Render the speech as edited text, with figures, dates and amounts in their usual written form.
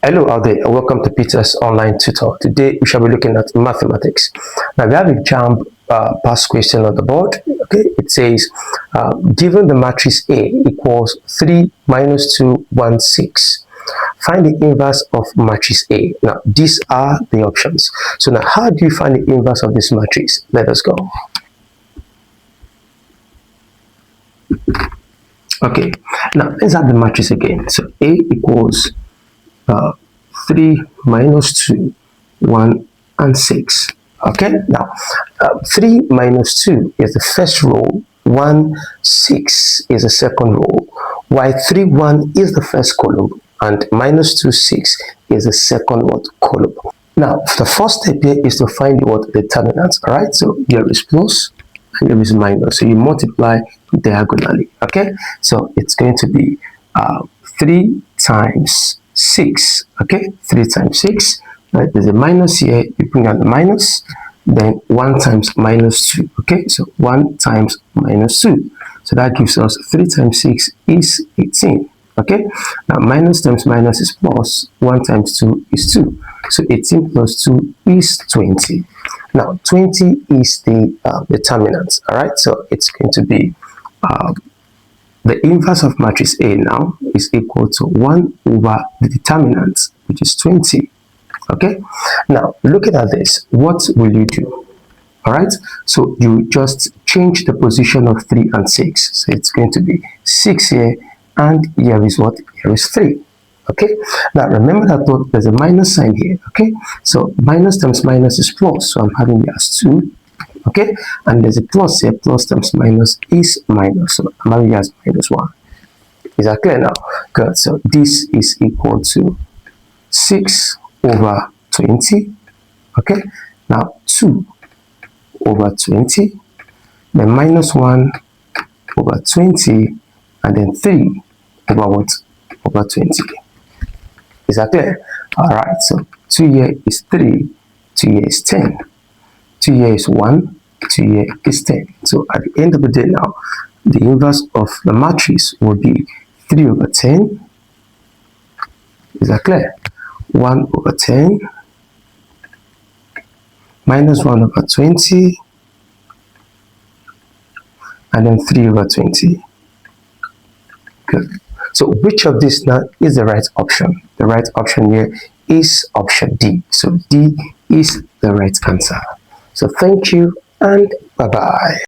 Hello out there, and welcome to Peter's online tutor. Today we shall be looking at mathematics. Now we have a JAMB past question on the board. Okay, it says given the matrix A equals 3 minus 2 1 6, find the inverse of matrix A. Now these are the options. So now how do you find the inverse of this matrix? Let us go. Okay, now let's have the matrix again. So A equals 3 minus 2 1 and 6. Okay, now 3 minus 2 is the first row, 1 6 is the second row, while 3 1 is the first column and minus 2 6 is the second column. Now the first step here is to find the determinant. All right, so here is plus and here is minus, so you multiply diagonally. Okay, so it's going to be 3 times 6. Okay, 3 times 6, right? There's a minus here, you bring out the minus, then 1 times minus 2. Okay, so 1 times minus 2, so that gives us 3 times 6 is 18. Okay, now minus times minus is plus, 1 times 2 is 2, so 18 plus 2 is 20. Now 20 is the determinant. All right, so it's going to be the inverse of matrix A now is equal to 1 over the determinant, which is 20. Okay, now looking at this, what will you do? All right, so you just change the position of 3 and 6. So it's going to be 6 here, and here is what? Here is 3. Okay, now remember that there's a minus sign here. Okay, so minus times minus is plus, so I'm having it as 2. Okay, and there's a plus here, plus times minus is minus, so I'm having it as minus 1. Is that clear now? Good. So this is equal to 6 over 20. Okay, now 2 over 20, then minus 1 over 20, and then 3 over what? Over 20. Is that clear? All right, so 2 here is 3, 2 here is 10, 2 here is 1, 2 here is 10. So at the end of the day now, the inverse of the matrix will be 3 over 10. Is that clear? 1 over 10 minus 1 over 20, and then 3 over 20. Good. So which of these now is the right option? The right option here is option D. So D is the right answer. So thank you and bye-bye.